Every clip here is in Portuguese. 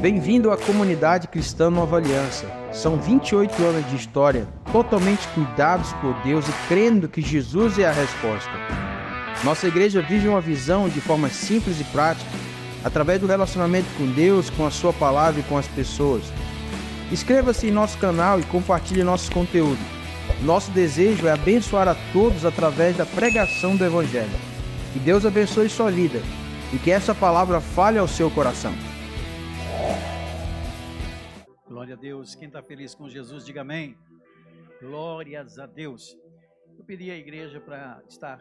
Bem-vindo à comunidade cristã Nova Aliança. São 28 anos de história, totalmente cuidados por Deus e crendo que Jesus é a resposta. Nossa igreja vive uma visão de forma simples e prática, através do relacionamento com Deus, com a sua palavra e com as pessoas. Inscreva-se em nosso canal e compartilhe nosso conteúdo. Nosso desejo é abençoar a todos através da pregação do Evangelho. Que Deus abençoe sua vida e que essa palavra fale ao seu coração. Glória a Deus. Quem está feliz com Jesus, diga amém. Glórias a Deus. Eu pedi à igreja para estar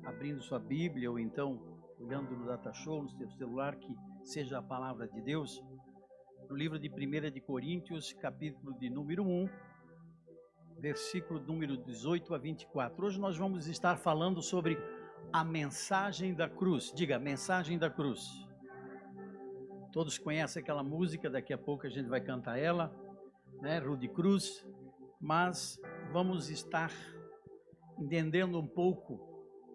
abrindo sua Bíblia ou então olhando no data show, no seu celular, que seja a palavra de Deus. No livro de 1 de Coríntios, capítulo de número 1, versículo número 18 a 24. Hoje nós vamos estar falando sobre a mensagem da cruz. Diga, mensagem da cruz. Todos conhecem aquela música, daqui a pouco a gente vai cantar ela, né? Rude Cruz, mas vamos estar entendendo um pouco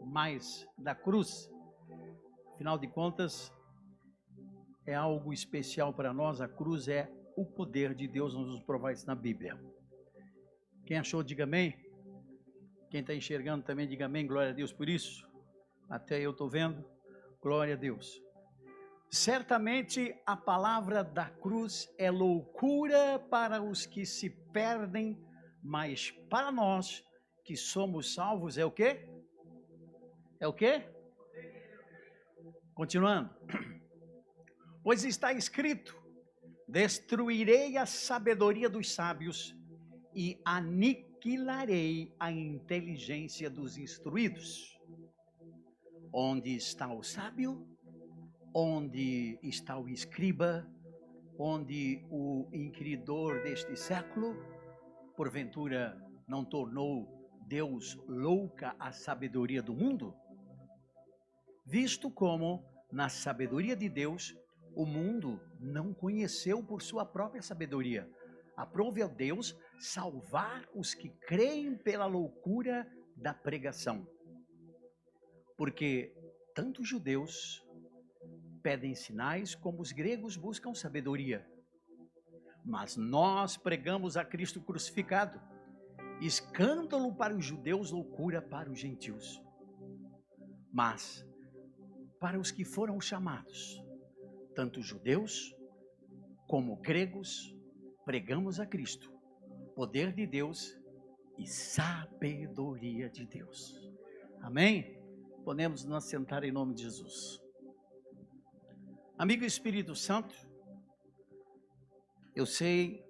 mais da cruz. Afinal de contas, é algo especial para nós. A cruz é o poder de Deus, nos provar isso na Bíblia. Quem achou, diga amém. Quem está enxergando também, diga amém. Glória a Deus por isso. Até eu estou vendo. Glória a Deus. Certamente a palavra da cruz é loucura para os que se perdem, mas para nós que somos salvos é o quê? É o quê? Continuando. Pois está escrito: destruirei a sabedoria dos sábios e aniquilarei a inteligência dos instruídos. Onde está o sábio? Onde está o escriba? Onde o inquiridor deste século? Porventura não tornou Deus louca a sabedoria do mundo? Visto como, na sabedoria de Deus, o mundo não conheceu por sua própria sabedoria. Aprove a Deus salvar os que creem pela loucura da pregação. Porque tanto os judeus pedem sinais, como os gregos buscam sabedoria. Mas nós pregamos a Cristo crucificado, escândalo para os judeus, loucura para os gentios. Mas para os que foram chamados, tanto judeus como gregos, pregamos a Cristo, poder de Deus e sabedoria de Deus. Amém? Podemos nos sentar em nome de Jesus. Amigo Espírito Santo, eu sei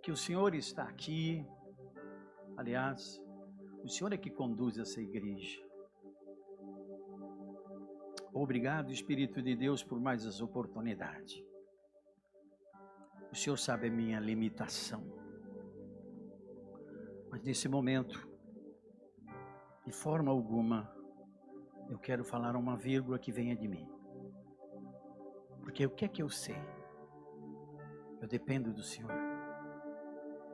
que o Senhor está aqui. Aliás, o Senhor é que conduz essa igreja. Obrigado, Espírito de Deus, por mais essa oportunidade. O Senhor sabe a minha limitação. Mas nesse momento, de forma alguma, eu quero falar uma vírgula que venha de mim. Porque o que é que eu sei? Eu dependo do Senhor.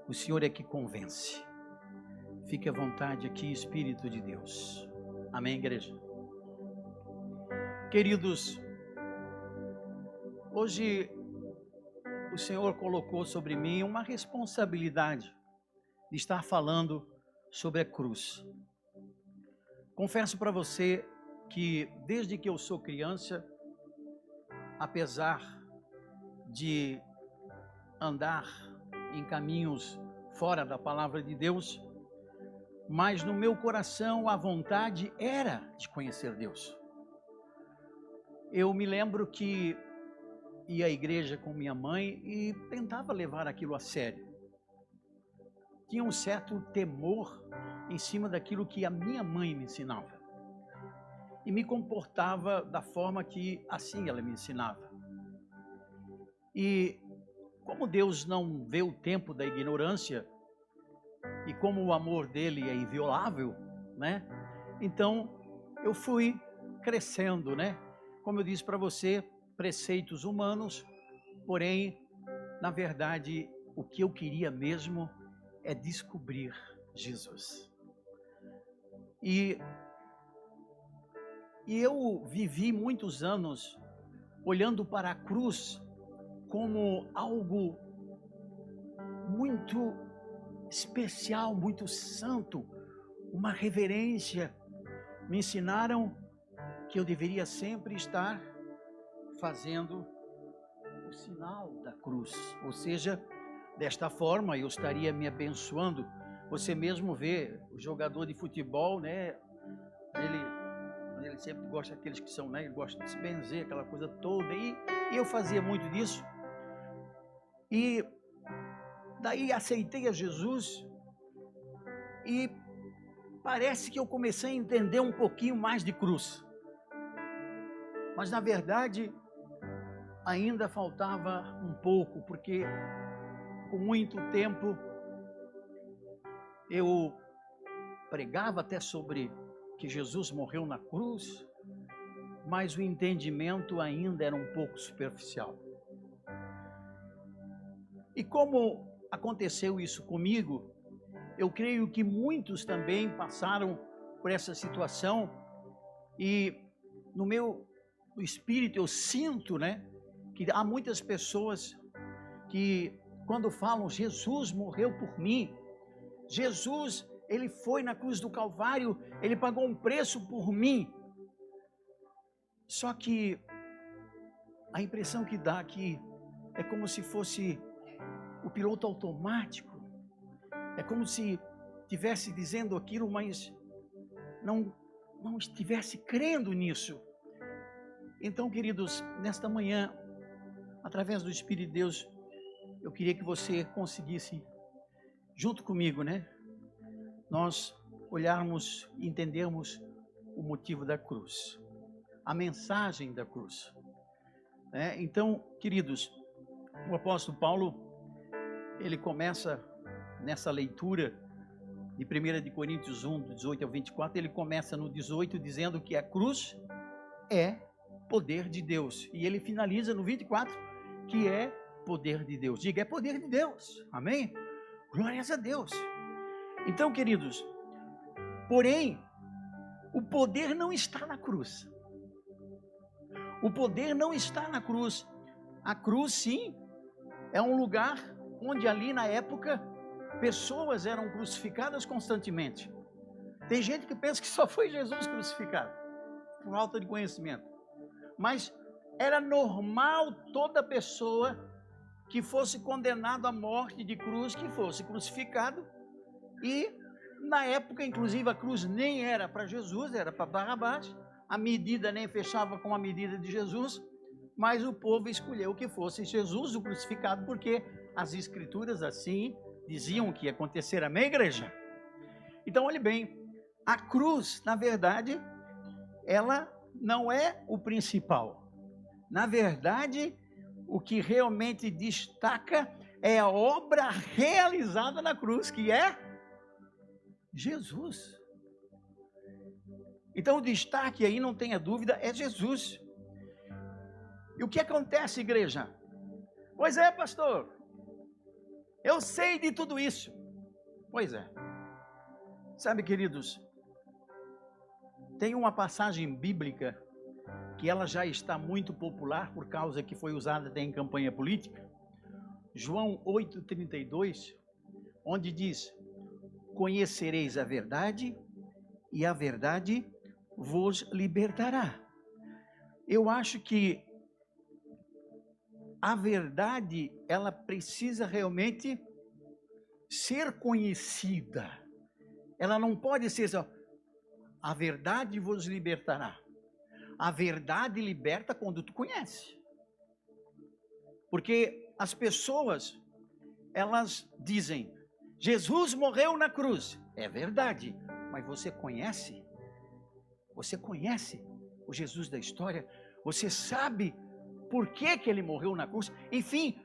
O Senhor é que convence. Fique à vontade aqui, Espírito de Deus. Amém, igreja? Queridos, hoje o Senhor colocou sobre mim uma responsabilidade de estar falando sobre a cruz. Confesso para você que desde que eu sou criança, apesar de andar em caminhos fora da palavra de Deus, mas no meu coração a vontade era de conhecer Deus. Eu me lembro que ia à igreja com minha mãe e tentava levar aquilo a sério. Tinha um certo temor em cima daquilo que a minha mãe me ensinava. E me comportava da forma que assim ela me ensinava. E como Deus não vê o tempo da ignorância, e como o amor dele é inviolável, né? Então eu fui crescendo, né? Como eu disse para você, preceitos humanos, porém, na verdade, o que eu queria mesmo é descobrir Jesus. E eu vivi muitos anos olhando para a cruz como algo muito especial, muito santo, uma reverência. Me ensinaram que eu deveria sempre estar fazendo o sinal da cruz, ou seja, desta forma eu estaria me abençoando. Você mesmo vê o jogador de futebol, né? Ele sempre gosta daqueles que são, né? Ele gosta de se benzer, aquela coisa toda. E eu fazia muito disso. E daí aceitei a Jesus e parece que eu comecei a entender um pouquinho mais de cruz. Mas na verdade ainda faltava um pouco, porque com muito tempo eu pregava até sobre que Jesus morreu na cruz, mas o entendimento ainda era um pouco superficial. E como aconteceu isso comigo, eu creio que muitos também passaram por essa situação, e no meu espírito eu sinto, né, que há muitas pessoas que quando falam Jesus morreu por mim, Jesus, ele foi na cruz do Calvário, ele pagou um preço por mim. Só que a impressão que dá aqui é como se fosse o piloto automático. É como se estivesse dizendo aquilo, mas não estivesse crendo nisso. Então, queridos, nesta manhã, através do Espírito de Deus, eu queria que você conseguisse, junto comigo, né? Nós olharmos e entendermos o motivo da cruz, a mensagem da cruz. Então, queridos, o apóstolo Paulo, ele começa nessa leitura de 1 de Coríntios 1, do 18 ao 24, ele começa no 18 dizendo que a cruz é poder de Deus. E ele finaliza no 24, que é poder de Deus. Diga, é poder de Deus. Amém? Glórias a Deus. Então, queridos, porém, o poder não está na cruz. O poder não está na cruz. A cruz, sim, é um lugar onde ali na época pessoas eram crucificadas constantemente. Tem gente que pensa que só foi Jesus crucificado, por falta de conhecimento. Mas era normal toda pessoa que fosse condenado à morte de cruz, que fosse crucificado. E na época, inclusive, a cruz nem era para Jesus, era para Barrabás. A medida nem fechava com a medida de Jesus, mas o povo escolheu que fosse Jesus o crucificado, porque as escrituras assim diziam que ia acontecer. Amém, igreja? Então, olhe bem, a cruz, na verdade, ela não é o principal. Na verdade, o que realmente destaca é a obra realizada na cruz, que é Jesus. Então o destaque aí, não tenha dúvida, é Jesus. E o que acontece, igreja? Pois é, pastor, eu sei de tudo isso. Pois é. Sabe, queridos, tem uma passagem bíblica que ela já está muito popular por causa que foi usada até em campanha política. João 8,32, onde diz: conhecereis a verdade e a verdade vos libertará. Eu acho que a verdade, ela precisa realmente ser conhecida. Ela não pode ser só, a verdade vos libertará. A verdade liberta quando tu conhece. Porque as pessoas, elas dizem, Jesus morreu na cruz. É verdade, mas você conhece? Você conhece o Jesus da história? Você sabe por que ele morreu na cruz? Enfim,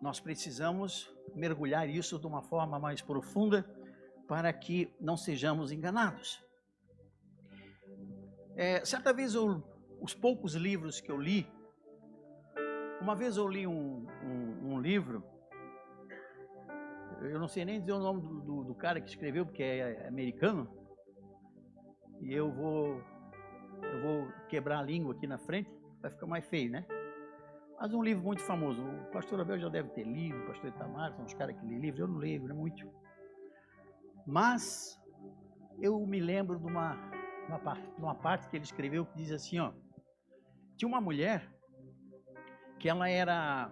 nós precisamos mergulhar isso de uma forma mais profunda para que não sejamos enganados. Certa vez, os poucos livros que eu li, uma vez eu li um livro, eu não sei nem dizer o nome do cara que escreveu, porque é americano, e eu vou quebrar a língua aqui na frente, vai ficar mais feio, né? Mas um livro muito famoso. O pastor Abel já deve ter lido, o pastor Itamar, são os caras que lê livro. Eu não leio, não é muito. Mas eu me lembro de uma parte que ele escreveu que diz assim, ó. Tinha uma mulher que ela era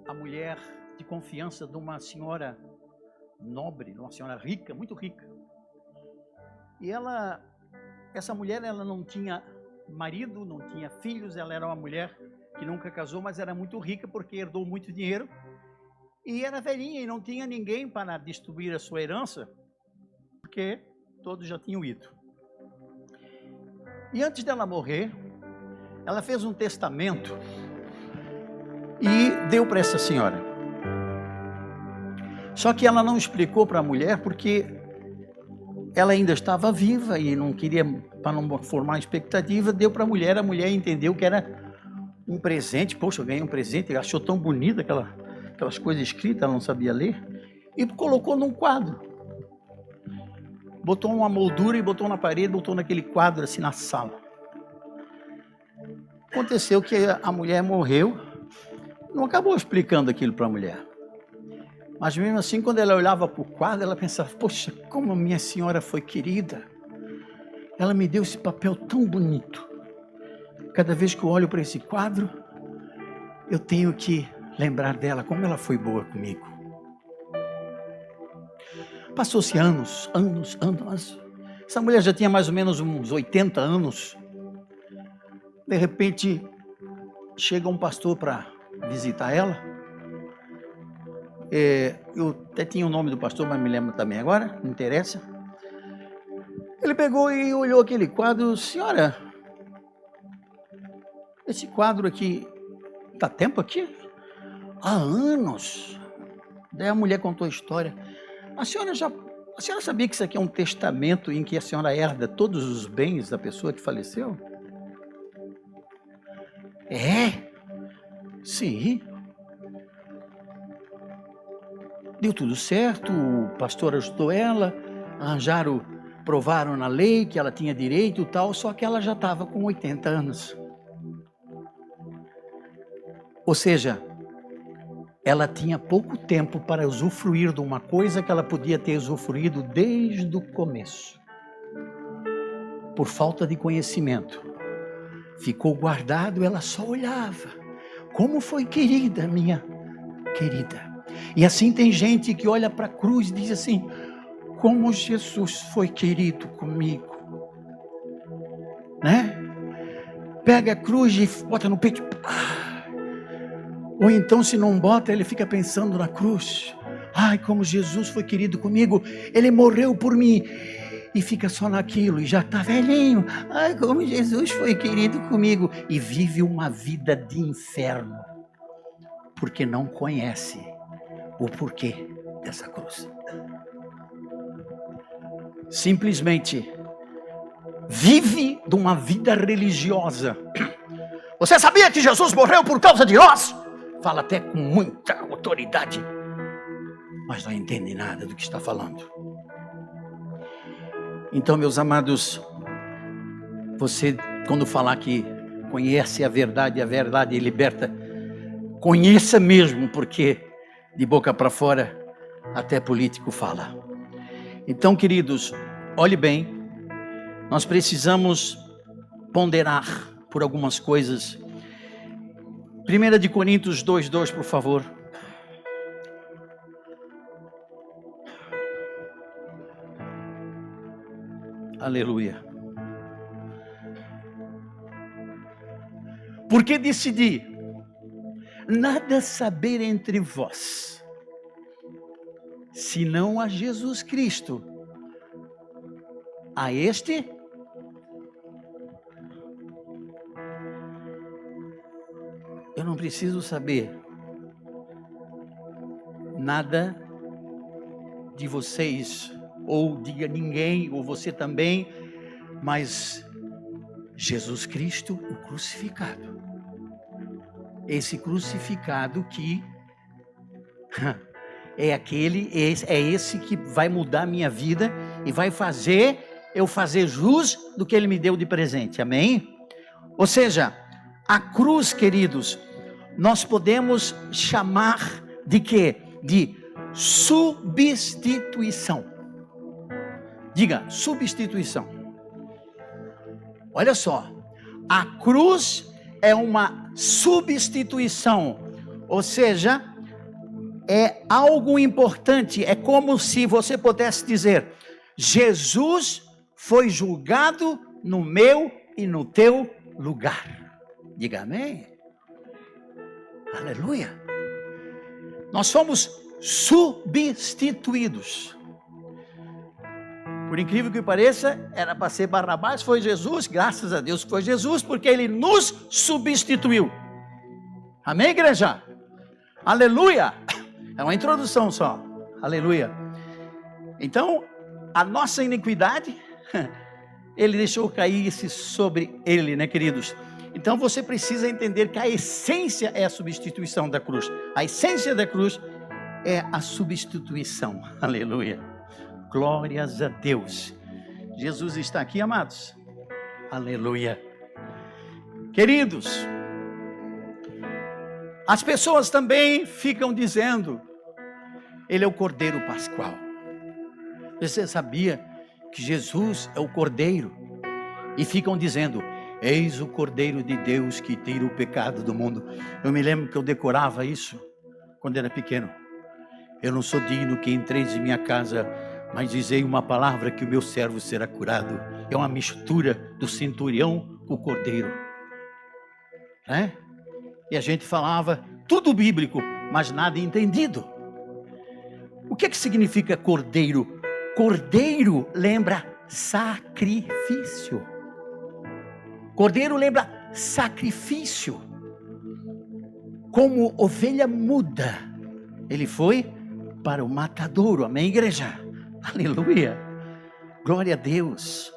a mulher de confiança de uma senhora nobre, de uma senhora rica, muito rica. E essa mulher, ela não tinha marido, não tinha filhos, ela era uma mulher que nunca casou, mas era muito rica porque herdou muito dinheiro. E era velhinha e não tinha ninguém para distribuir a sua herança, porque todos já tinham ido. E antes dela morrer, ela fez um testamento e deu para essa senhora. Só que ela não explicou para a mulher porque ela ainda estava viva e não queria, para não formar expectativa, deu para a mulher entendeu que era um presente. Poxa, eu ganhei um presente, achou tão bonita aquelas coisas escritas, ela não sabia ler, e colocou num quadro. Botou uma moldura e botou na parede, botou naquele quadro assim na sala. Aconteceu que a mulher morreu, não acabou explicando aquilo para a mulher. Mas mesmo assim, quando ela olhava para o quadro, ela pensava, poxa, como a minha senhora foi querida. Ela me deu esse papel tão bonito. Cada vez que eu olho para esse quadro, eu tenho que lembrar dela, como ela foi boa comigo. Passou-se anos. Essa mulher já tinha mais ou menos uns 80 anos. De repente, chega um pastor para visitar ela. Eu até tinha o nome do pastor, mas me lembro também agora, não interessa. Ele pegou e olhou aquele quadro. Senhora, esse quadro aqui, está tempo aqui? Há anos. Daí a mulher contou a história. A senhora sabia que isso aqui é um testamento em que a senhora herda todos os bens da pessoa que faleceu? É? Sim. Deu tudo certo, o pastor ajudou ela, provaram na lei que ela tinha direito e tal, só que ela já estava com 80 anos. Ou seja, ela tinha pouco tempo para usufruir de uma coisa que ela podia ter usufruído desde o começo. Por falta de conhecimento. Ficou guardado, ela só olhava. Como foi querida, minha querida. E assim tem gente que olha para a cruz e diz assim, como Jesus foi querido comigo. Né? Pega a cruz e bota no peito. Ou então, se não bota, ele fica pensando na cruz. Ai, como Jesus foi querido comigo. Ele morreu por mim. E fica só naquilo, e já está velhinho. Ai, como Jesus foi querido comigo. E vive uma vida de inferno. Porque não conhece o porquê dessa cruz. Simplesmente vive de uma vida religiosa. Você sabia que Jesus morreu por causa de nós? Fala até com muita autoridade, mas não entende nada do que está falando. Então, meus amados, você, quando falar que conhece a verdade liberta, conheça mesmo, porque de boca para fora até político fala. Então, queridos, olhe bem, nós precisamos ponderar por algumas coisas. 1 Coríntios 2:2, por favor. Aleluia. Porque decidi nada saber entre vós, senão a Jesus Cristo. A este eu não preciso saber nada de vocês, ou de ninguém, ou você também, mas Jesus Cristo, o crucificado. Esse crucificado que é esse que vai mudar a minha vida e vai fazer eu fazer jus do que Ele me deu de presente, amém? Ou seja, A cruz, queridos, nós podemos chamar de quê? De substituição. Diga, substituição. Olha só, a cruz é uma substituição, ou seja, é algo importante. É como se você pudesse dizer: Jesus foi julgado no meu e no teu lugar. Diga amém. Aleluia. Nós somos substituídos. Por incrível que pareça, era para ser Barrabás, foi Jesus. Graças a Deus que foi Jesus, porque Ele nos substituiu. Amém, igreja? Aleluia. É uma introdução só. Aleluia. Então, a nossa iniquidade, Ele deixou cair sobre Ele, né, queridos? Então você precisa entender que a essência é a substituição da cruz. A essência da cruz é a substituição. Aleluia. Glórias a Deus. Jesus está aqui, amados. Aleluia. Queridos, as pessoas também ficam dizendo: Ele é o Cordeiro Pascual. Você sabia que Jesus é o Cordeiro? E ficam dizendo: Eis o Cordeiro de Deus que tira o pecado do mundo. Eu me lembro que eu decorava isso quando era pequeno. Eu não sou digno que entreis em minha casa, mas dizei uma palavra que o meu servo será curado. É uma mistura do centurião com o Cordeiro, né? E a gente falava tudo bíblico, mas nada entendido. O que significa cordeiro? Cordeiro lembra sacrifício. Cordeiro lembra sacrifício. Como ovelha muda, ele foi para o matadouro. Amém, igreja? Aleluia. Glória a Deus.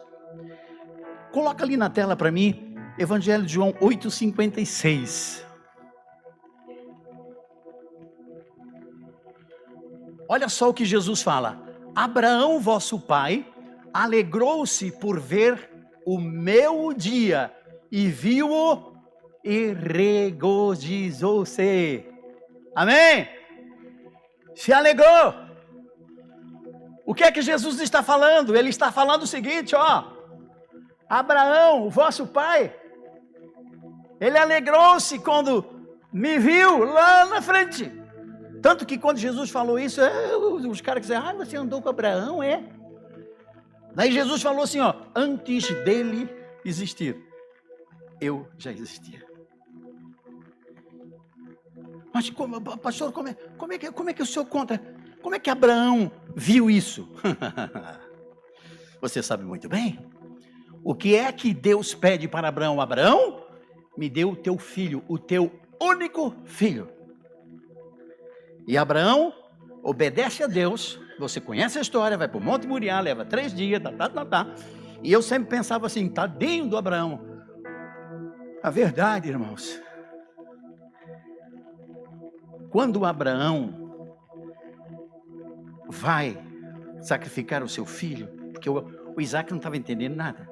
Coloca ali na tela para mim, Evangelho de João 8,56. Olha só o que Jesus fala: Abraão, vosso pai, alegrou-se por ver o meu dia, e viu-o e regozijou-se. Amém? Se alegrou. O que é que Jesus está falando? Ele está falando o seguinte, ó: Abraão, o vosso pai, ele alegrou-se quando me viu lá na frente. Tanto que quando Jesus falou isso, os caras diziam: você andou com Abraão, é? Daí Jesus falou assim, ó: antes dele existir, eu já existia. Mas pastor, como é que o senhor conta? Como é que Abraão viu isso? Você sabe muito bem. O que é que Deus pede para Abraão? Abraão, me dê o teu filho, o teu único filho. E Abraão obedece a Deus. Você conhece a história, vai para o Monte Moriá, leva 3 dias, E eu sempre pensava assim, tadinho do Abraão. A verdade, irmãos, quando Abraão vai sacrificar o seu filho, porque o Isaac não estava entendendo nada,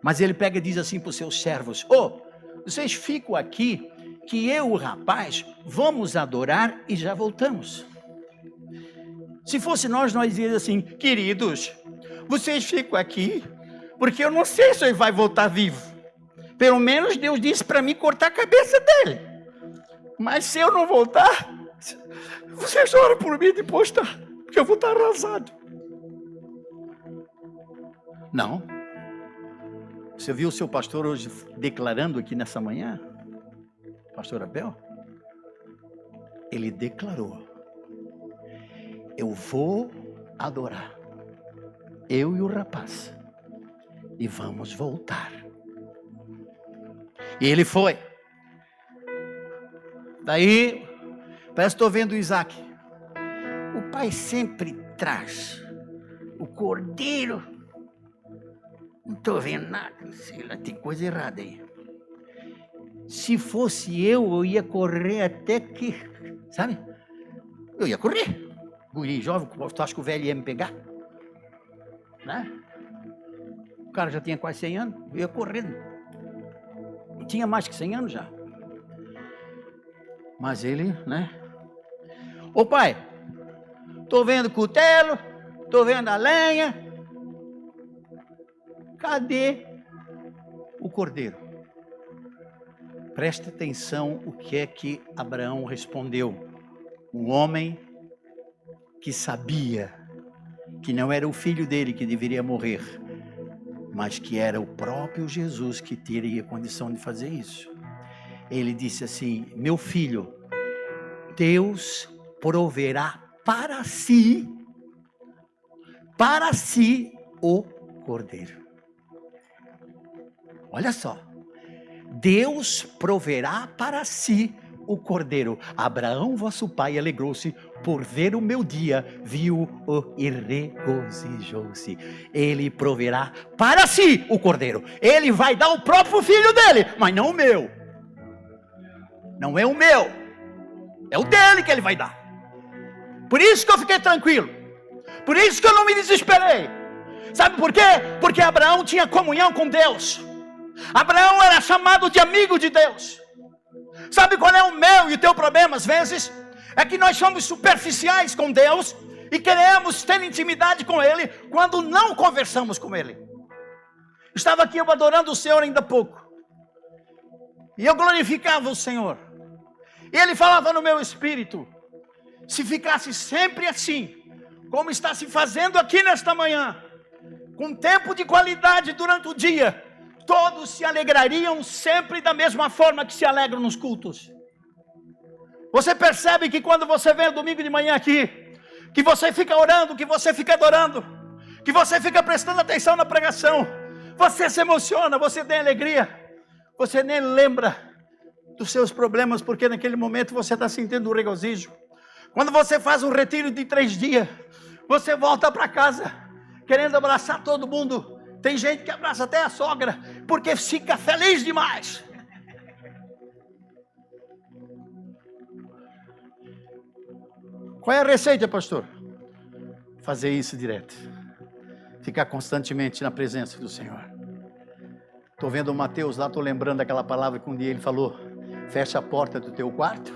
mas ele pega e diz assim para os seus servos: vocês ficam aqui, que eu, o rapaz, vamos adorar e já voltamos. Se fosse nós diríamos assim: queridos, vocês ficam aqui, porque eu não sei se ele vai voltar vivo. Pelo menos Deus disse para mim cortar a cabeça dele. Mas se eu não voltar, vocês oram por mim depois, tá? Porque eu vou estar arrasado. Não. Você viu o seu pastor hoje declarando aqui nessa manhã? Pastor Abel? Ele declarou: eu vou adorar, eu e o rapaz, e vamos voltar. E ele foi. Daí, parece que estou vendo o Isaac. O pai sempre traz o cordeiro. Não estou vendo nada, sei lá, tem coisa errada aí. Se fosse eu ia correr até que, sabe? Eu ia correr. Guri jovem, tu acha que o velho ia me pegar? Né? O cara já tinha quase 100 anos, eu ia correndo. tinha mais que 100 anos já. Mas ele, né? Ô pai, tô vendo o cutelo, tô vendo a lenha. Cadê o cordeiro? Preste atenção o que é que Abraão respondeu. Um homem que sabia que não era o filho dele que deveria morrer, mas que era o próprio Jesus que teria condição de fazer isso. Ele disse assim: meu filho, Deus proverá para si o cordeiro. Olha só, Deus proverá para si o cordeiro. Abraão, vosso pai, alegrou-se por ver o meu dia, viu-o e regozijou-se. Ele proverá para si o cordeiro. Ele vai dar o próprio filho dele, mas não o meu. Não é o meu, é o dele que ele vai dar. Por isso que eu fiquei tranquilo. Por isso que eu não me desesperei. Sabe por quê? Porque Abraão tinha comunhão com Deus. Abraão era chamado de amigo de Deus. Sabe qual é o meu e o teu problema às vezes? É que nós somos superficiais com Deus e queremos ter intimidade com Ele quando não conversamos com Ele. Estava aqui eu adorando o Senhor ainda há pouco. E eu glorificava o Senhor. E Ele falava no meu espírito: se ficasse sempre assim, como está se fazendo aqui nesta manhã, com tempo de qualidade durante o dia, todos se alegrariam sempre da mesma forma que se alegram nos cultos. Você percebe que quando você vem domingo de manhã aqui, que você fica orando, que você fica adorando, que você fica prestando atenção na pregação, você se emociona, você tem alegria, você nem lembra dos seus problemas, porque naquele momento você está sentindo um regozijo. Quando você faz um retiro de 3 dias, você volta para casa querendo abraçar todo mundo. Tem gente que abraça até a sogra, porque fica feliz demais. Qual é a receita, pastor? Fazer isso direto. Ficar constantemente na presença do Senhor. Estou vendo o Mateus lá, estou lembrando daquela palavra que um dia ele falou: fecha a porta do teu quarto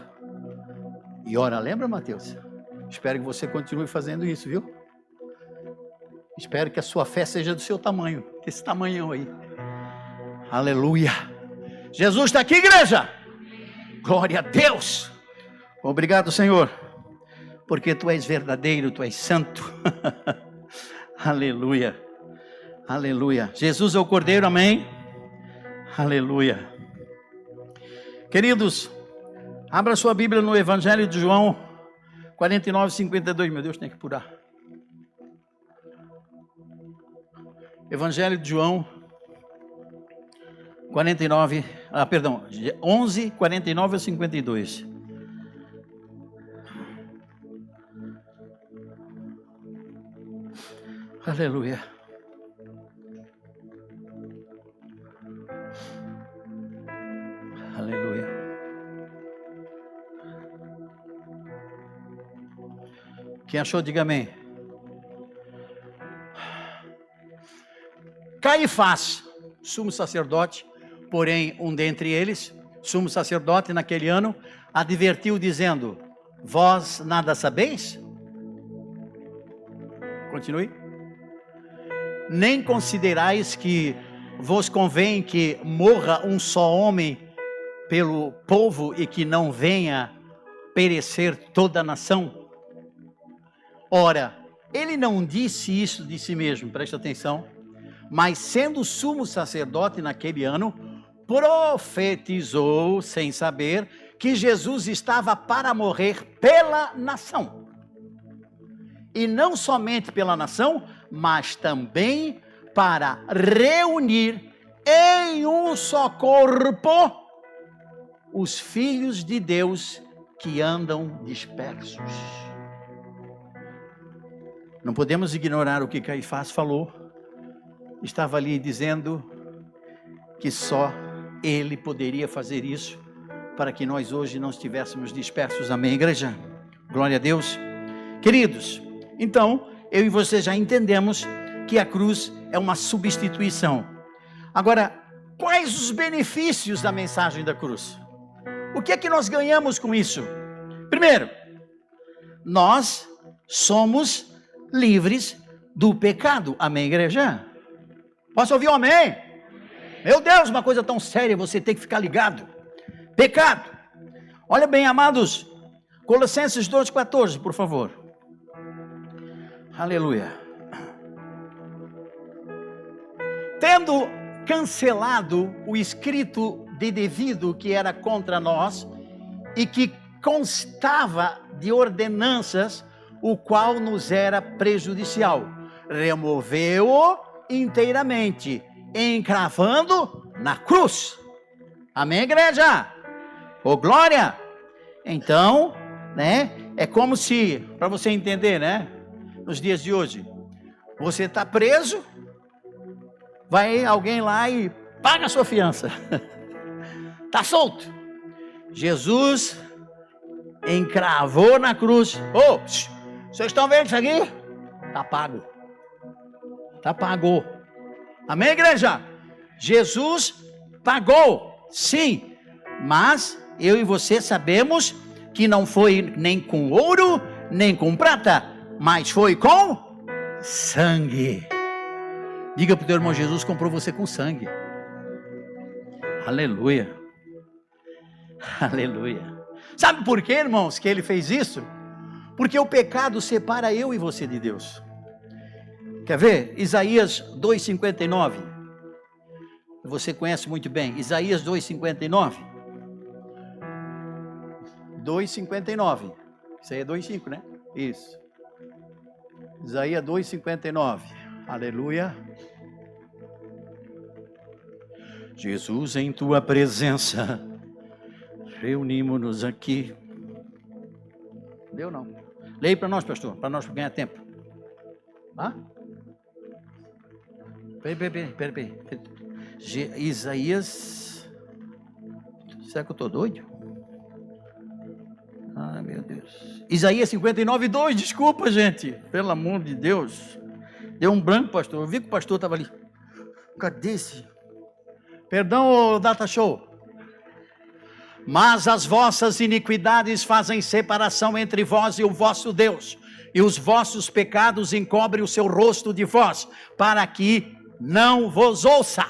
e ora. Lembra, Mateus? Espero que você continue fazendo isso, viu? Espero que a sua fé seja do seu tamanho, desse tamanhão aí. Aleluia. Jesus está aqui, igreja. Glória a Deus. Obrigado, Senhor, porque Tu és verdadeiro, Tu és santo. Aleluia. Aleluia. Jesus é o Cordeiro, amém? Aleluia. Queridos, abra sua Bíblia no Evangelho de João 49, 52. Meu Deus, tem que apurar. Evangelho de João 11, 49 a 52. Aleluia. Aleluia. Quem achou, diga amém. Caifás, sumo sacerdote, porém um dentre eles, sumo sacerdote naquele ano, advertiu dizendo: vós nada sabeis? Continue. Nem considerais que vos convém que morra um só homem pelo povo e que não venha perecer toda a nação? Ora, ele não disse isso de si mesmo, presta atenção, mas sendo sumo sacerdote naquele ano, profetizou sem saber que Jesus estava para morrer pela nação. E não somente pela nação, mas também para reunir em um só corpo os filhos de Deus que andam dispersos. Não podemos ignorar o que Caifás falou. Estava ali dizendo que só ele poderia fazer isso para que nós hoje não estivéssemos dispersos. Amém, igreja? Glória a Deus. Queridos, então, eu e você já entendemos que a cruz é uma substituição. Agora, quais os benefícios da mensagem da cruz? O que é que nós ganhamos com isso? Primeiro, nós somos livres do pecado. Amém, igreja? Posso ouvir um amém? Meu Deus, uma coisa tão séria, você tem que ficar ligado. Pecado. Olha bem, amados, Colossenses 2,14, por favor. Aleluia. Tendo cancelado o escrito de devido que era contra nós e que constava de ordenanças, o qual nos era prejudicial, removeu-o inteiramente, encravando na cruz. Amém, igreja? Ô, glória! Então, né, é como se, para você entender, né, nos dias de hoje, você está preso, vai alguém lá e paga a sua fiança. Está solto. Jesus encravou na cruz. Ô, vocês estão vendo isso aqui? Está pago. Está pago. Amém, igreja? Jesus pagou, sim, mas eu e você sabemos que não foi nem com ouro, nem com prata, mas foi com sangue. Diga para o teu irmão, Jesus comprou você com sangue. Aleluia. Aleluia. Sabe por quê, irmãos, que ele fez isso? Porque o pecado separa eu e você de Deus. Quer ver? Isaías 2,59. Você conhece muito bem. Isaías 2,59. 2,59. Isso aí é 2,5, né? Isso. Isaías 2,59. Aleluia. Jesus, em tua presença, reunimos-nos aqui. Deu não? Leia para nós, pastor, para nós ganhar tempo. Ah? Peraí. Isaías. Será que eu estou doido? Ai, meu Deus. Isaías 59:2, desculpa, gente. Pelo amor de Deus. Deu um branco, pastor. Eu vi que o pastor estava ali. Cadê esse? Perdão, Data Show. Mas as vossas iniquidades fazem separação entre vós e o vosso Deus, e os vossos pecados encobrem o seu rosto de vós, para que não vos ouça.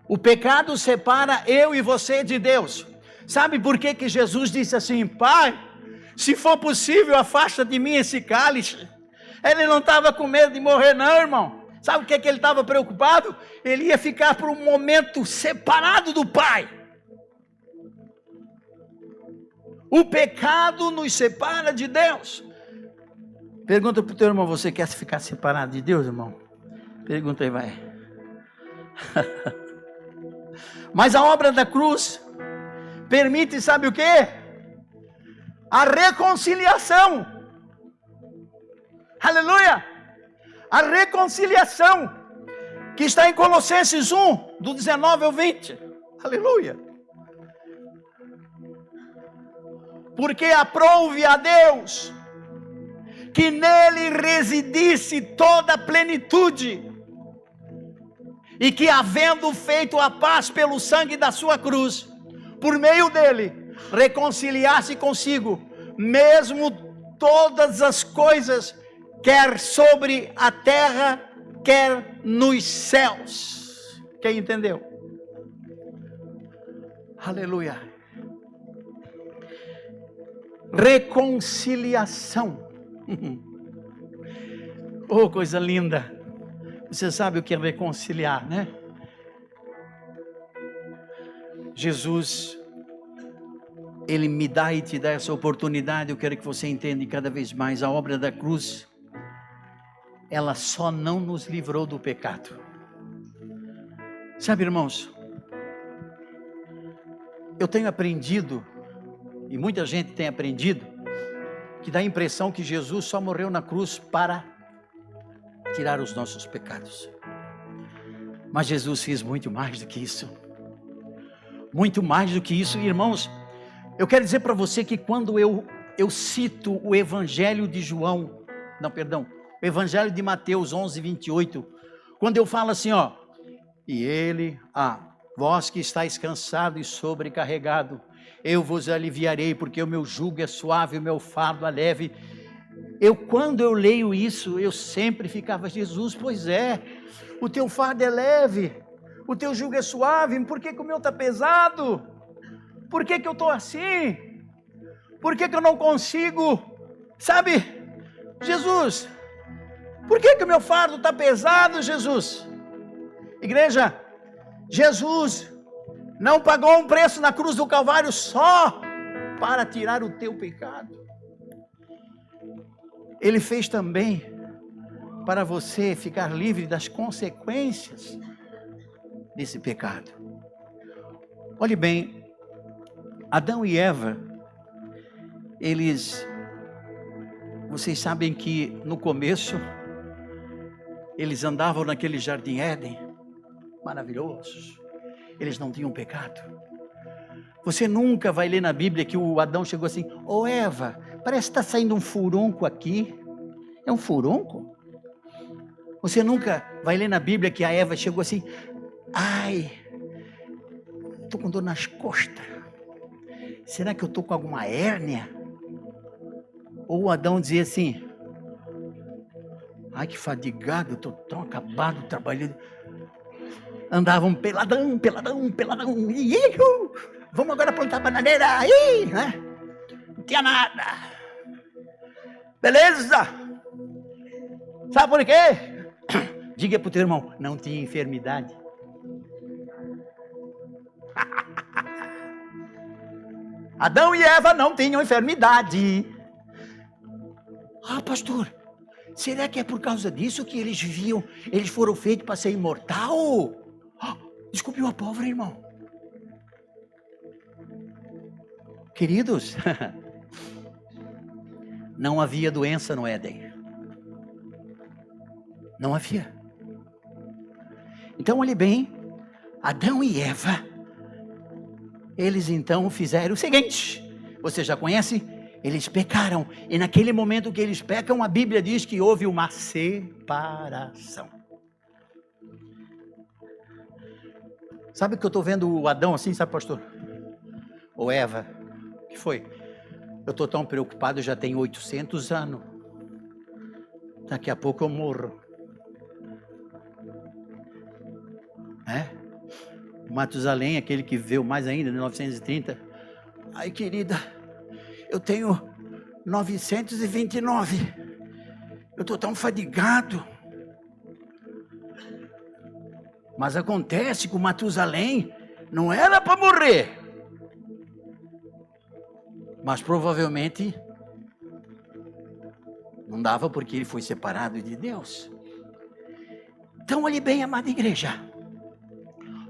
O pecado separa eu e você de Deus. Sabe por que que Jesus disse assim: Pai, se for possível, afasta de mim esse cálice? Ele não estava com medo de morrer não, irmão. Sabe o que que ele estava preocupado? Ele ia ficar por um momento separado do Pai. O pecado nos separa de Deus. Pergunta para o teu irmão, você quer ficar separado de Deus, irmão? Pergunta aí, vai. Mas a obra da cruz permite, sabe o quê? A reconciliação. Aleluia! A reconciliação que está em Colossenses 1, do 19 ao 20. Aleluia! Porque aprouve a Deus que nele residisse toda a plenitude, e que, havendo feito a paz pelo sangue da sua cruz, por meio dele, reconciliasse consigo, mesmo todas as coisas, quer sobre a terra, quer nos céus. Quem entendeu? Aleluia. Reconciliação. Oh, coisa linda. Você sabe o que é reconciliar, né? Jesus, Ele me dá e te dá essa oportunidade. Eu quero que você entenda cada vez mais. A obra da cruz, ela só não nos livrou do pecado. Sabe, irmãos, eu tenho aprendido, e muita gente tem aprendido, que dá a impressão que Jesus só morreu na cruz para tirar os nossos pecados. Mas Jesus fez muito mais do que isso. Muito mais do que isso, irmãos. Eu quero dizer para você que quando eu cito o Evangelho de João, o Evangelho de Mateus 11:28, quando eu falo assim, ó, E ele, vós que estáis cansado e sobrecarregado, eu vos aliviarei, porque o meu jugo é suave, o meu fardo é leve. Quando eu leio isso, eu sempre ficava, Jesus, pois é, o teu fardo é leve, o teu jugo é suave, por que o meu está pesado? Por que eu estou assim? Por que eu não consigo? Sabe, Jesus, por que o meu fardo está pesado, Jesus? Igreja, Jesus não pagou um preço na cruz do Calvário só para tirar o teu pecado. Ele fez também para você ficar livre das consequências desse pecado. Olhe bem, Adão e Eva, vocês sabem que no começo, eles andavam naquele jardim Éden, maravilhoso, eles não tinham pecado. Você nunca vai ler na Bíblia que o Adão chegou assim, Eva, parece que está saindo um furunco aqui. É um furunco? Você nunca vai ler na Bíblia que a Eva chegou assim, estou com dor nas costas. Será que eu estou com alguma hérnia? Ou o Adão dizia assim, que fadigado, estou tão acabado trabalhando. Andavam peladão. Vamos agora plantar bananeira. Né? Não tinha nada. Beleza? Sabe por quê? Diga para o teu irmão, não tinha enfermidade. Adão e Eva não tinham enfermidade. Pastor, será que é por causa disso que eles foram feitos para ser imortal? Descobriu a pólvora, irmão. Queridos, não havia doença no Éden. Não havia. Então, olhe bem, Adão e Eva, eles então fizeram o seguinte, você já conhece? Eles pecaram, e naquele momento que eles pecam, a Bíblia diz que houve uma separação. Sabe que eu estou vendo o Adão assim, sabe, pastor? Ou Eva, o que foi? Eu estou tão preocupado, já tenho 800 anos. Daqui a pouco eu morro. Matusalém, aquele que viveu mais ainda, em 1930. Querida, eu tenho 929. Eu estou tão fadigado. Mas acontece que o Matusalém não era para morrer. Mas provavelmente não dava porque ele foi separado de Deus. Então olhe bem, amada igreja.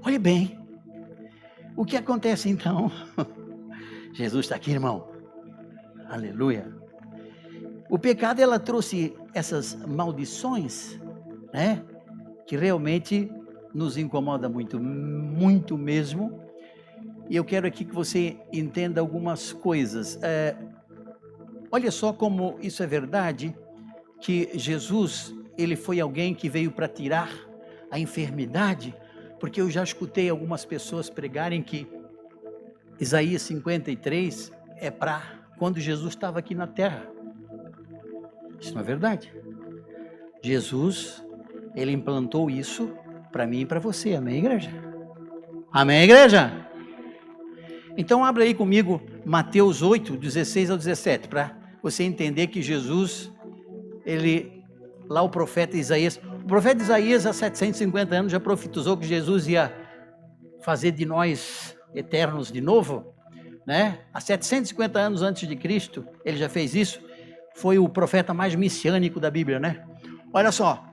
Olhe bem. O que acontece então? Jesus está aqui, irmão. Aleluia. O pecado, ela trouxe essas maldições, né? Que realmente nos incomoda muito, muito mesmo. E eu quero aqui que você entenda algumas coisas. Olha só como isso é verdade, que Jesus, ele foi alguém que veio para tirar a enfermidade, porque eu já escutei algumas pessoas pregarem que Isaías 53 é para quando Jesus estava aqui na terra. Isso não é verdade. Jesus, ele implantou isso para mim e para você, amém, igreja? Amém, igreja? Então abra aí comigo Mateus 8, 16 ao 17, para você entender que Jesus, lá o profeta Isaías há 750 anos já profetizou que Jesus ia fazer de nós eternos de novo, né? Há 750 anos antes de Cristo, ele já fez isso, foi o profeta mais messiânico da Bíblia, né? Olha só,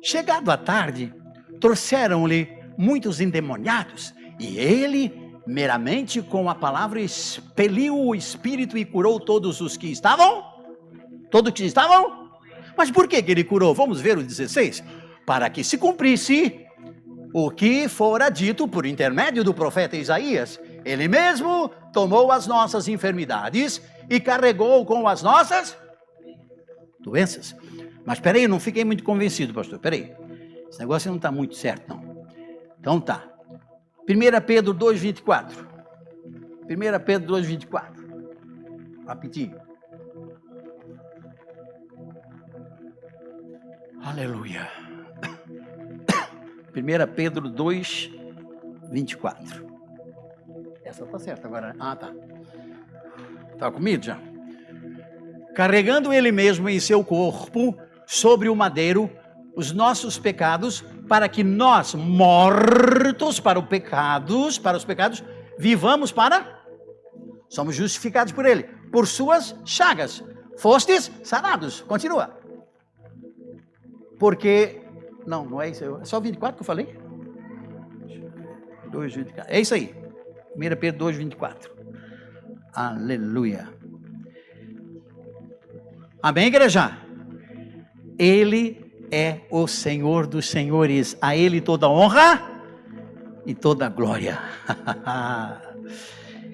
chegado à tarde, trouxeram-lhe muitos endemoniados, e ele, meramente com a palavra, expeliu o espírito e curou todos os que estavam? Todos que estavam? Mas por que ele curou? Vamos ver o 16. Para que se cumprisse o que fora dito por intermédio do profeta Isaías. Ele mesmo tomou as nossas enfermidades e carregou com as nossas doenças. Mas espera aí, eu não fiquei muito convencido, pastor. Espera aí. Esse negócio não está muito certo, não. Então tá. 1 Pedro 2,24. 1 Pedro 2,24. Rapidinho. Aleluia. 1 Pedro 2,24. Essa tá certa agora. Ah, tá. Tá comigo já? Carregando ele mesmo em seu corpo, sobre o madeiro, os nossos pecados, para que nós, mortos para os pecados, vivamos para... Somos justificados por ele. Por suas chagas, fostes sarados. Continua. Porque... Não é isso. É só 24 que eu falei? 2,24. É isso aí. 1 Pedro 2,24. Aleluia. Amém, igreja? Ele é o Senhor dos senhores. A Ele toda honra e toda glória.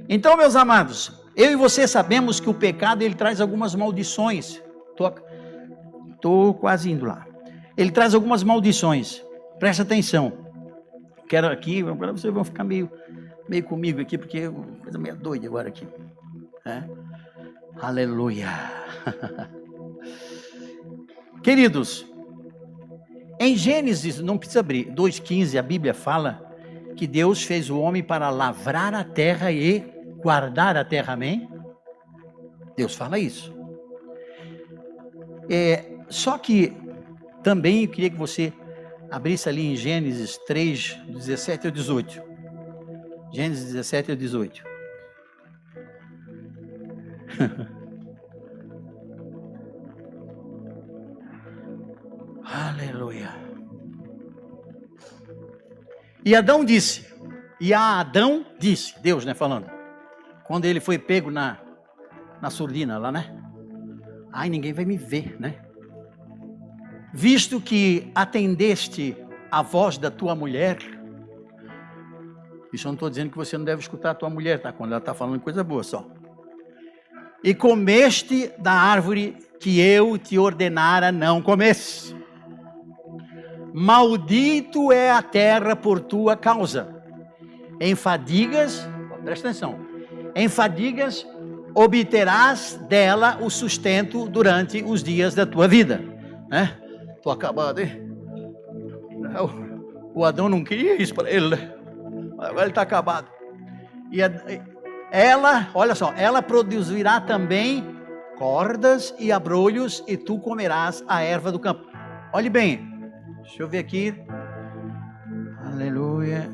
Então, meus amados, eu e você sabemos que o pecado, ele traz algumas maldições. Estou quase indo lá. Ele traz algumas maldições. Presta atenção. Quero aqui, agora vocês vão ficar meio comigo aqui, porque é uma coisa meio doida agora aqui. Aleluia. Queridos, em Gênesis, não precisa abrir, 2,15, a Bíblia fala que Deus fez o homem para lavrar a terra e guardar a terra, amém? Deus fala isso. Só que também eu queria que você abrisse ali em Gênesis 3, 17 ao 18. Gênesis 17 ao 18. Aleluia. E Adão disse, Deus, né, falando, quando ele foi pego na surdina lá, né? Ai, ninguém vai me ver, né? Visto que atendeste a voz da tua mulher, isso eu não estou dizendo que você não deve escutar a tua mulher, tá? Quando ela está falando coisa boa só. E comeste da árvore que eu te ordenara não comesse. Maldito é a terra por tua causa. Em fadigas, presta atenção, em fadigas obterás dela o sustento durante os dias da tua vida. Né? Estou acabado, hein? O Adão não queria isso para ele, né? Agora ele está acabado. E ela, olha só, ela produzirá também cordas e abrolhos, e tu comerás a erva do campo. Olhe bem, deixa eu ver aqui. Aleluia.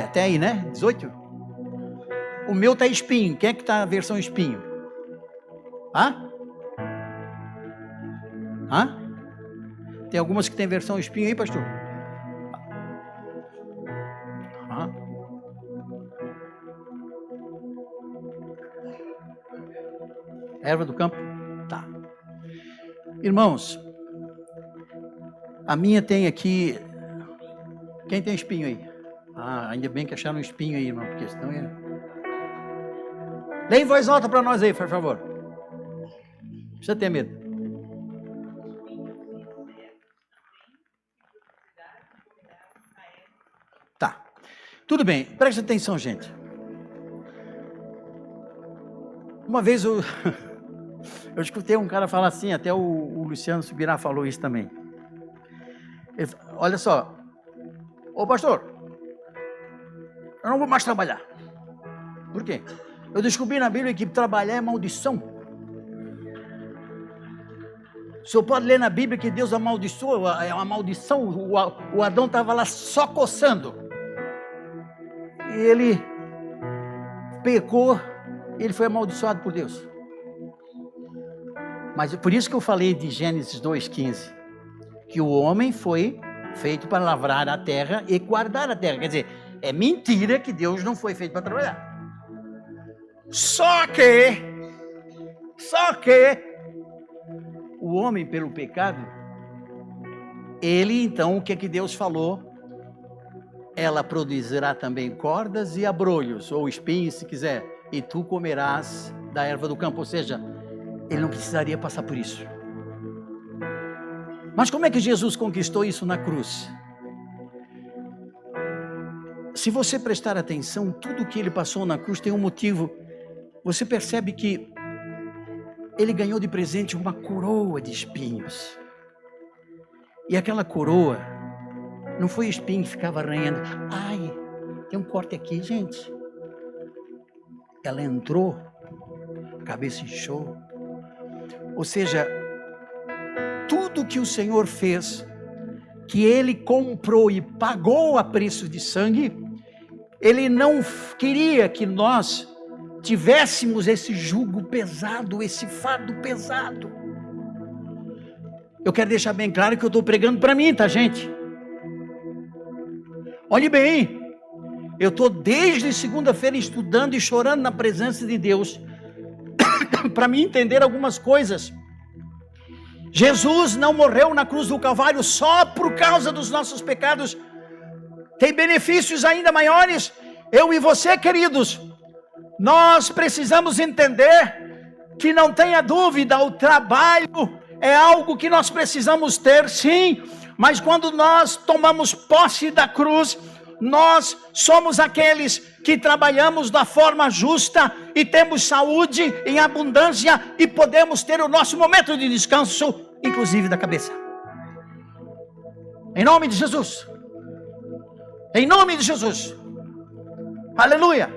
Até aí, né? 18. O meu tá espinho. Quem é que tá a versão espinho? Tem algumas que tem versão espinho aí, pastor? Erva do campo? Tá. Irmãos, a minha tem aqui... Quem tem espinho aí? Ainda bem que acharam um espinho aí, irmão, porque senão ia... Lê em voz alta para nós aí, por favor. Não precisa ter medo. Tá. Tudo bem, preste atenção, gente. Uma vez eu escutei um cara falar assim, até o Luciano Subirá falou isso também. Ele, olha só, ô pastor, eu não vou mais trabalhar. Por quê? Eu descobri na Bíblia que trabalhar é maldição. O senhor pode ler na Bíblia que Deus amaldiçoou, é uma maldição. O Adão estava lá só coçando. E ele pecou, ele foi amaldiçoado por Deus. Mas é por isso que eu falei de Gênesis 2,15, que o homem foi feito para lavrar a terra e guardar a terra. Quer dizer, é mentira que Deus não foi feito para trabalhar. Só que o homem, pelo pecado, ele então, o que Deus falou? Ela produzirá também cordas e abrolhos, ou espinhos se quiser, e tu comerás da erva do campo. Ou seja, ele não precisaria passar por isso. Mas como é que Jesus conquistou isso na cruz? se você prestar atenção, tudo que ele passou na cruz tem um motivo. Você percebe que ele ganhou de presente uma coroa de espinhos. E aquela coroa não foi espinho que ficava arranhando. Ai, tem um corte aqui, gente. Ela entrou, a cabeça inchou. Ou seja, tudo que o Senhor fez, que Ele comprou e pagou a preço de sangue, Ele não queria que nós tivéssemos esse jugo pesado, esse fardo pesado. Eu quero deixar bem claro que eu estou pregando para mim, tá, gente? Olhe bem, eu estou desde segunda-feira estudando e chorando na presença de Deus, para me entender algumas coisas. Jesus não morreu na cruz do Calvário só por causa dos nossos pecados. Tem benefícios ainda maiores. Eu e você, queridos, nós precisamos entender que não tenha dúvida, o trabalho é algo que nós precisamos ter, sim. Mas quando nós tomamos posse da cruz, nós somos aqueles que trabalhamos da forma justa e temos saúde em abundância e podemos ter o nosso momento de descanso, inclusive da cabeça. Em nome de Jesus. Em nome de Jesus. Aleluia.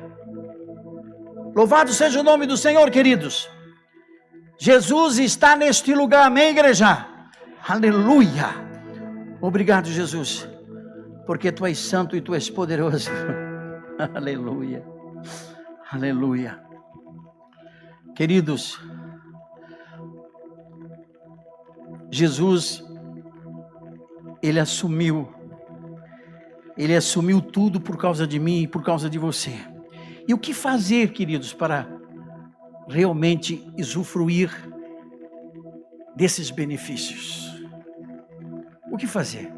Louvado seja o nome do Senhor, queridos. Jesus está neste lugar, amém, igreja? Aleluia. Obrigado, Jesus, porque Tu és santo e Tu és poderoso. Aleluia. Aleluia. Queridos, Jesus, Ele assumiu tudo por causa de mim e por causa de você. E o que fazer, queridos, para realmente usufruir desses benefícios? O que fazer?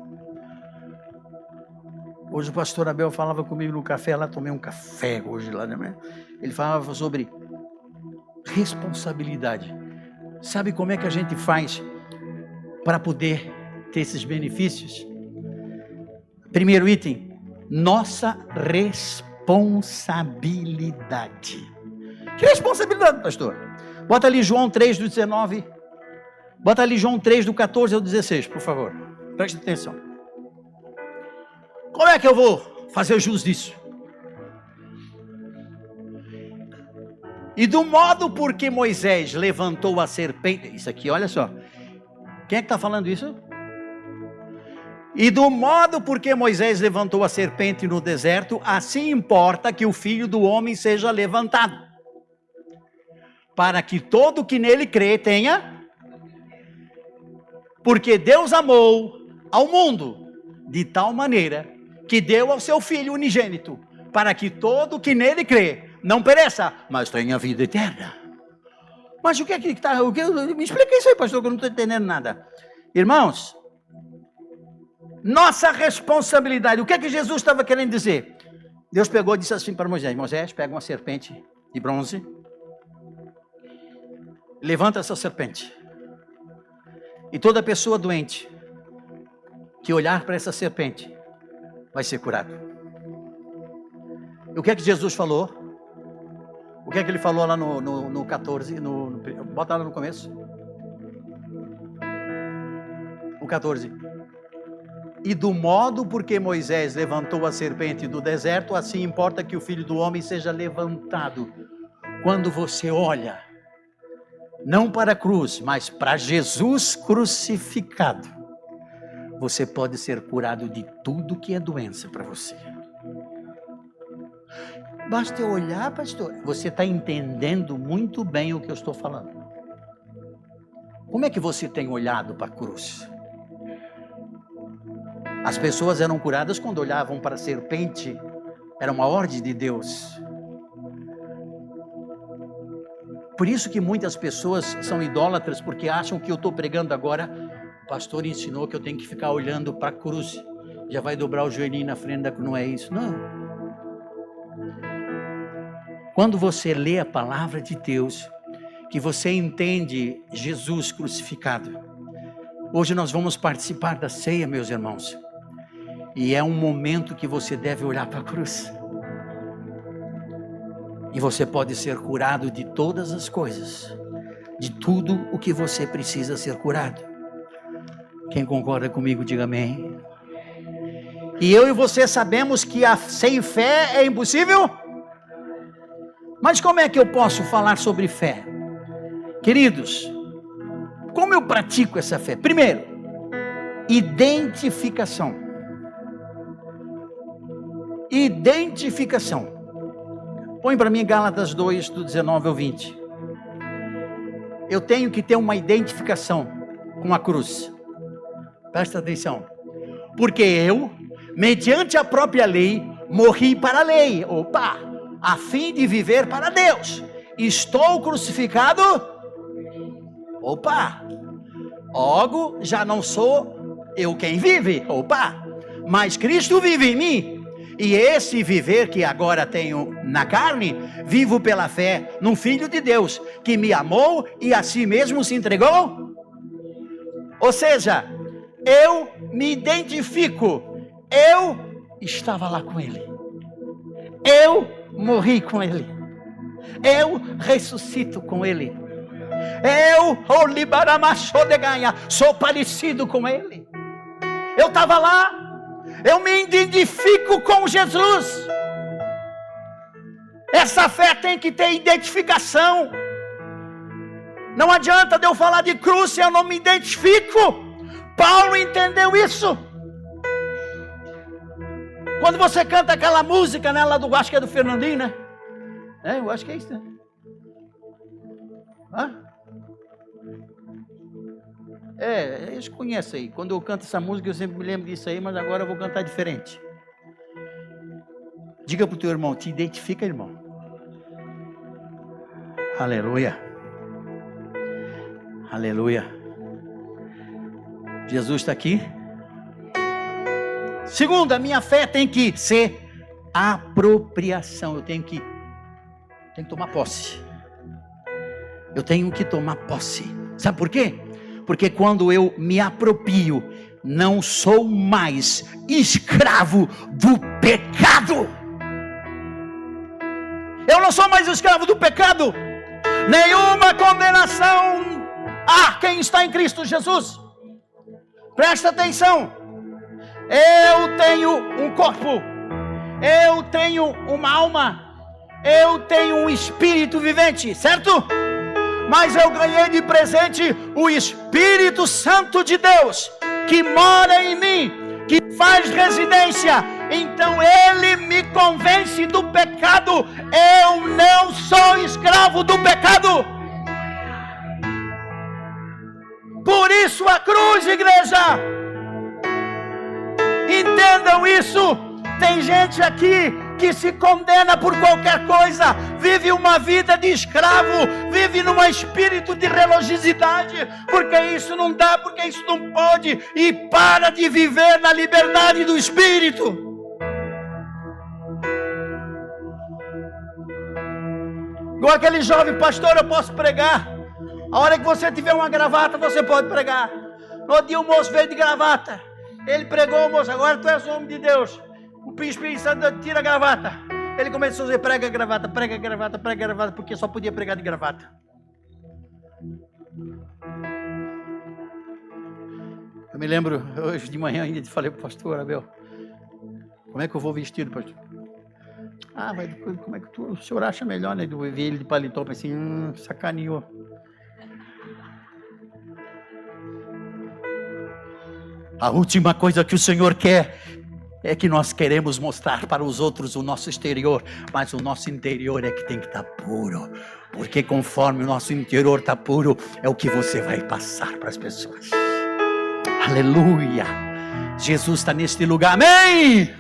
Hoje o pastor Abel falava comigo no café, lá tomei um café hoje lá, né? Ele falava sobre responsabilidade. Sabe como é que a gente faz para poder ter esses benefícios? Primeiro item, nossa responsabilidade. Que responsabilidade, pastor? Bota ali João 3 do 19, bota ali João 3 do 14 ao 16, por favor. Preste atenção. Como é que eu vou fazer jus disso? E do modo por que Moisés levantou a serpente, isso aqui, olha só. Quem é que está falando isso? E do modo por que Moisés levantou a serpente no deserto, assim importa que o Filho do Homem seja levantado, para que todo que nele crê tenha. Porque Deus amou ao mundo de tal maneira que deu ao seu Filho unigênito, para que todo que nele crê não pereça, mas tenha vida eterna. Mas o que é que está? Me explica isso aí, pastor, que eu não estou entendendo nada. Irmãos, nossa responsabilidade, o que é que Jesus estava querendo dizer? Deus pegou e disse assim para Moisés: Moisés, pega uma serpente de bronze, levanta essa serpente, e toda pessoa doente que olhar para essa serpente vai ser curado. E o que é que Jesus falou? O que é que ele falou lá no 14, bota lá no começo. O 14. E do modo porque Moisés levantou a serpente do deserto, assim importa que o Filho do Homem seja levantado. Quando você olha, não para a cruz, mas para Jesus crucificado, você pode ser curado de tudo que é doença para você. Basta eu olhar, pastor. Você está entendendo muito bem o que eu estou falando. Como é que você tem olhado para a cruz? As pessoas eram curadas quando olhavam para a serpente. Era uma ordem de Deus. Por isso que muitas pessoas são idólatras, porque acham que eu estou pregando agora. O pastor ensinou que eu tenho que ficar olhando para a cruz. Já vai dobrar o joelhinho na frente da cruz. Não é isso, não. Quando você lê a palavra de Deus, que você entende Jesus crucificado. Hoje nós vamos participar da ceia, meus irmãos. E é um momento que você deve olhar para a cruz. E você pode ser curado de todas as coisas, de tudo o que você precisa ser curado. Quem concorda comigo, diga amém. E eu e você sabemos que sem fé é impossível. Mas como é que eu posso falar sobre fé? Queridos, como eu pratico essa fé? Primeiro, identificação. Identificação. Põe para mim Gálatas 2, do 19 ao 20. Eu tenho que ter uma identificação com a cruz. Presta atenção. Porque eu, mediante a própria lei, morri para a lei. Opa! A fim de viver para Deus. Estou crucificado. Opa! Logo, já não sou eu quem vive. Opa! Mas Cristo vive em mim. E esse viver que agora tenho na carne, vivo pela fé no Filho de Deus, que me amou e a si mesmo se entregou. Ou seja, eu me identifico. Eu estava lá com Ele. Eu morri com Ele. Eu ressuscito com Ele. Eu, sou parecido com Ele. Eu estava lá. Eu me identifico com Jesus. Essa fé tem que ter identificação. Não adianta de eu falar de cruz se eu não me identifico. Paulo entendeu isso. Quando você canta aquela música, né, lá do, acho que é do Fernandinho, né? É, eu acho que é isso, né? Hã? Eles conhecem aí. Quando eu canto essa música, eu sempre me lembro disso aí, mas agora eu vou cantar diferente. Diga para o teu irmão, te identifica, irmão. Aleluia. Aleluia. Jesus está aqui. Segundo, a minha fé tem que ser apropriação. Eu tenho que tomar posse. Eu tenho que tomar posse. Sabe por quê? Porque quando eu me aproprio, não sou mais escravo do pecado. Eu não sou mais escravo do pecado. Nenhuma condenação há quem está em Cristo Jesus. Presta atenção. Eu tenho um corpo. Eu tenho uma alma. Eu tenho um espírito vivente, certo? Mas eu ganhei de presente o Espírito Santo de Deus, que mora em mim, que faz residência. Então Ele me convence do pecado. Eu não sou escravo do pecado. Por isso a cruz, igreja. Entendam isso. Tem gente aqui que se condena por qualquer coisa, vive uma vida de escravo, vive num espírito de religiosidade, porque isso não dá, porque isso não pode, e para de viver na liberdade do Espírito. Igual aquele jovem pastor, eu posso pregar. A hora que você tiver uma gravata, você pode pregar. No dia o moço veio de gravata, ele pregou, o moço, agora tu és homem de Deus. O Espírito Santo tira a gravata. Ele começou a dizer, prega a gravata, prega a gravata, prega a gravata, porque só podia pregar de gravata. Eu me lembro, hoje de manhã ainda falei para o pastor Abel, como é que eu vou vestido, pastor? Mas como é que o senhor acha melhor, né? Eu vi ele de paletó, pensei, sacaneou. A última coisa que o Senhor quer é que nós queremos mostrar para os outros o nosso exterior, mas o nosso interior é que tem que estar puro, porque conforme o nosso interior está puro, é o que você vai passar para as pessoas. Aleluia! Jesus está neste lugar, amém!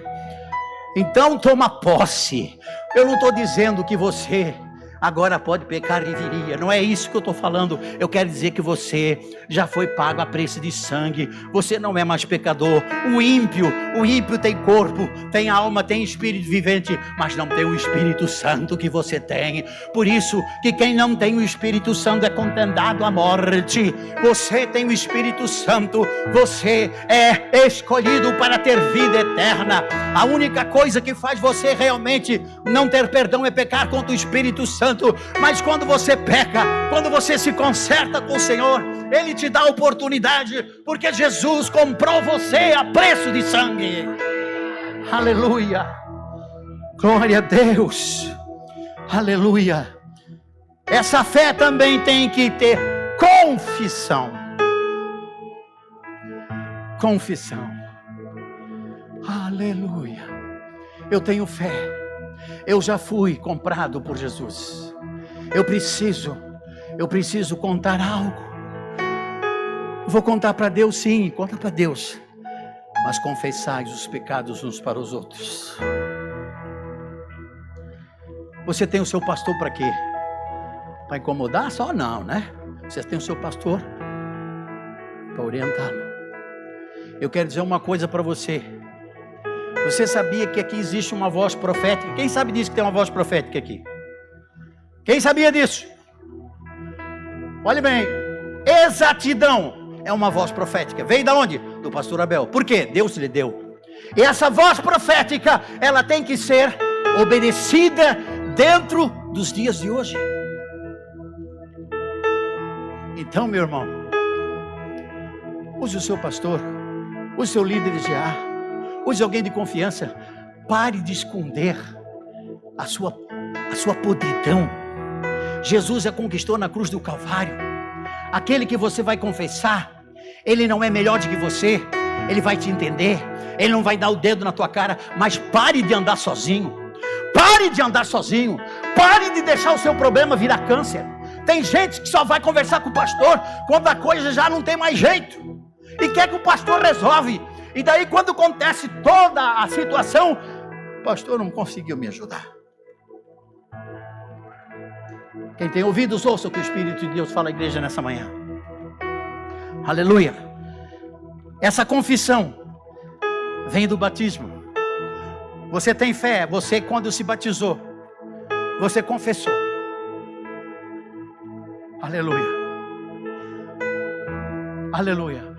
Então toma posse. Eu não estou dizendo que você agora pode pecar e viria. Não é isso que eu estou falando. Eu quero dizer que você já foi pago a preço de sangue. Você não é mais pecador. O ímpio tem corpo, tem alma, tem espírito vivente, mas não tem o Espírito Santo que você tem. Por isso que quem não tem o Espírito Santo é condenado à morte. Você tem o Espírito Santo. Você é escolhido para ter vida eterna. A única coisa que faz você realmente não ter perdão é pecar contra o Espírito Santo. Mas quando você peca, quando você se conserta com o Senhor, Ele te dá a oportunidade, porque Jesus comprou você a preço de sangue. Aleluia, glória a Deus, aleluia. Essa fé também tem que ter confissão. Confissão, aleluia. Eu tenho fé. Eu já fui comprado por Jesus. Eu preciso contar algo. Vou contar para Deus, sim, conta para Deus. Mas confessais os pecados uns para os outros. Você tem o seu pastor para quê? Para incomodar? Só não, né? Você tem o seu pastor para orientá-lo. Eu quero dizer uma coisa para você. Você sabia que aqui existe uma voz profética? Quem sabe disso que tem uma voz profética aqui? Quem sabia disso? Olhe bem, exatidão é uma voz profética. Veio da onde? Do pastor Abel. Por quê? Deus lhe deu. E essa voz profética, ela tem que ser obedecida dentro dos dias de hoje. Então, meu irmão, use o seu pastor, use o seu líder de ar. Use alguém de confiança. Pare de esconder a sua podridão. Jesus a conquistou na cruz do Calvário. Aquele que você vai confessar, ele não é melhor do que você. Ele vai te entender. Ele não vai dar o dedo na tua cara. Mas pare de andar sozinho. Pare de andar sozinho. Pare de deixar o seu problema virar câncer. Tem gente que só vai conversar com o pastor quando a coisa já não tem mais jeito. E quer que o pastor resolve. E daí quando acontece toda a situação, o pastor não conseguiu me ajudar. Quem tem ouvidos, ouça o que o Espírito de Deus fala à igreja nessa manhã. Aleluia. Essa confissão vem do batismo. Você tem fé, você quando se batizou, você confessou. Aleluia. Aleluia.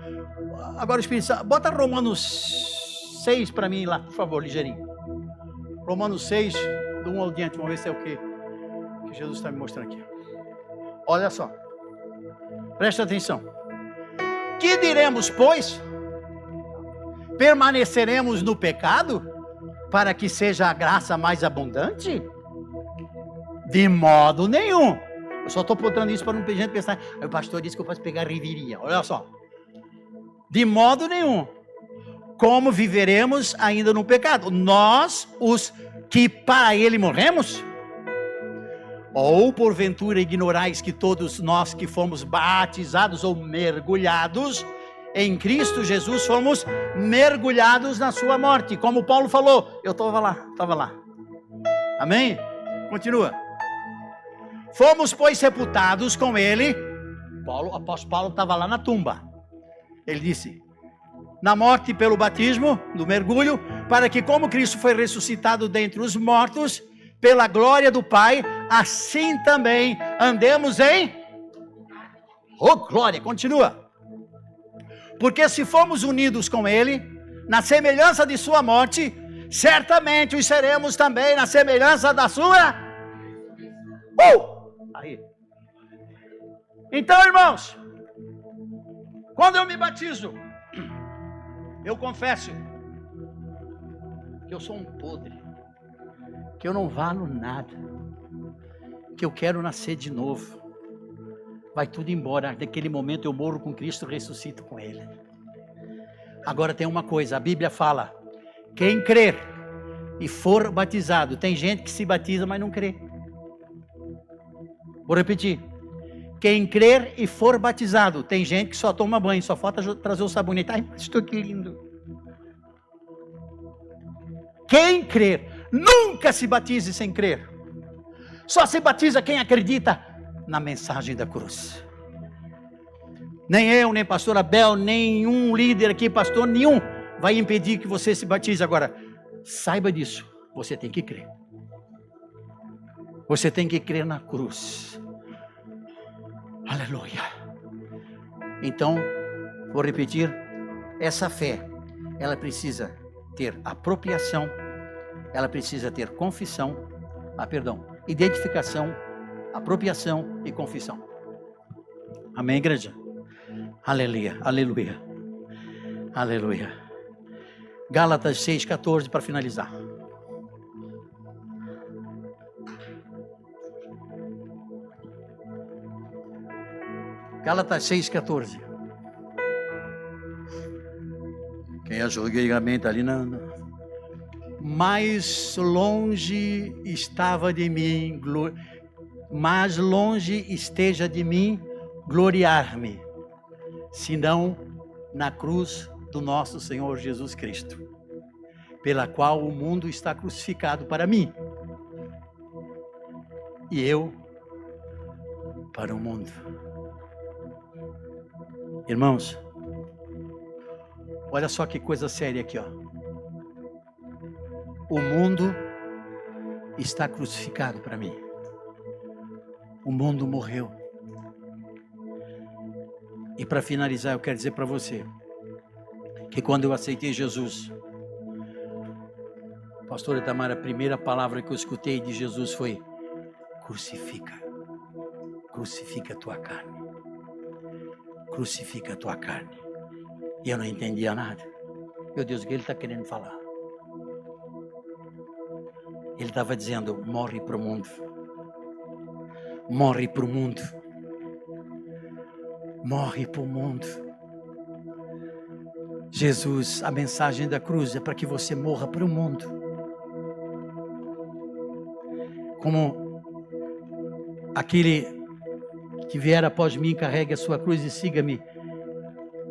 Agora o Espírito Santo, bota Romanos 6 para mim lá, por favor, ligeirinho. Romanos 6, do 1 ao diante, vamos ver se é o que Jesus está me mostrando aqui. Olha só, presta atenção. Que diremos, pois? Permaneceremos no pecado para que seja a graça mais abundante? De modo nenhum. Eu só estou botando isso para não ter gente pensar, o pastor disse que eu posso pegar reviria. Olha só. De modo nenhum. Como viveremos ainda no pecado? Nós, os que para ele morremos? Ou porventura ignorais que todos nós que fomos batizados ou mergulhados em Cristo Jesus, fomos mergulhados na sua morte? Como Paulo falou, eu estava lá. Amém? Continua. Fomos, pois, sepultados com ele. O apóstolo Paulo estava lá na tumba. Ele disse, na morte pelo batismo, do mergulho, para que como Cristo foi ressuscitado dentre os mortos, pela glória do Pai, assim também andemos em... Oh, glória, continua. Porque se fomos unidos com Ele, na semelhança de sua morte, certamente os seremos também na semelhança da sua... Aí. Então, irmãos, quando eu me batizo, eu confesso que eu sou um podre, que eu não valo nada, que eu quero nascer de novo. Vai tudo embora, naquele momento eu morro com Cristo, ressuscito com Ele. Agora tem uma coisa, a Bíblia fala, quem crer e for batizado, tem gente que se batiza mas não crê. Vou repetir. Quem crer e for batizado, tem gente que só toma banho, só falta trazer o sabonete. Ai, pastor, que lindo. Quem crer, nunca se batize sem crer. Só se batiza quem acredita na mensagem da cruz. Nem eu, nem pastor Abel, nenhum líder aqui, pastor nenhum, vai impedir que você se batize. Agora, saiba disso, você tem que crer. Você tem que crer na cruz. Aleluia. Então, vou repetir, essa fé, ela precisa ter apropriação, ela precisa ter confissão, identificação, apropriação e confissão. Amém, igreja? Aleluia, aleluia, aleluia. Gálatas 6,14 para finalizar. Gálatas 6,14. Quem achou que antigamente ali não. Mais longe estava de mim, mais longe esteja de mim gloriar-me, senão na cruz do nosso Senhor Jesus Cristo, pela qual o mundo está crucificado para mim, e eu para o mundo. Irmãos, olha só que coisa séria aqui, ó. O mundo está crucificado para mim. O mundo morreu. E para finalizar, eu quero dizer para você que quando eu aceitei Jesus, pastor Itamar, a primeira palavra que eu escutei de Jesus foi: crucifica a tua carne, crucifica a tua carne. E eu não entendia nada. Meu Deus, o que ele está querendo falar? Ele estava dizendo: morre para o mundo, morre para o mundo, morre para o mundo. Jesus, a mensagem da cruz é para que você morra para o mundo. Como aquele que vier após mim, carregue a sua cruz e siga-me.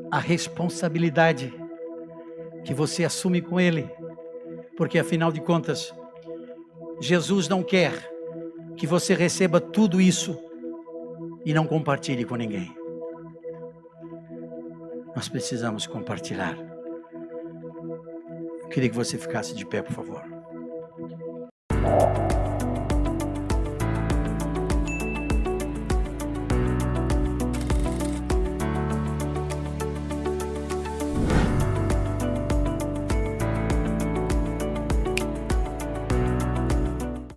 A responsabilidade que você assume com Ele, porque afinal de contas, Jesus não quer que você receba tudo isso e não compartilhe com ninguém. Nós precisamos compartilhar. Eu queria que você ficasse de pé, por favor.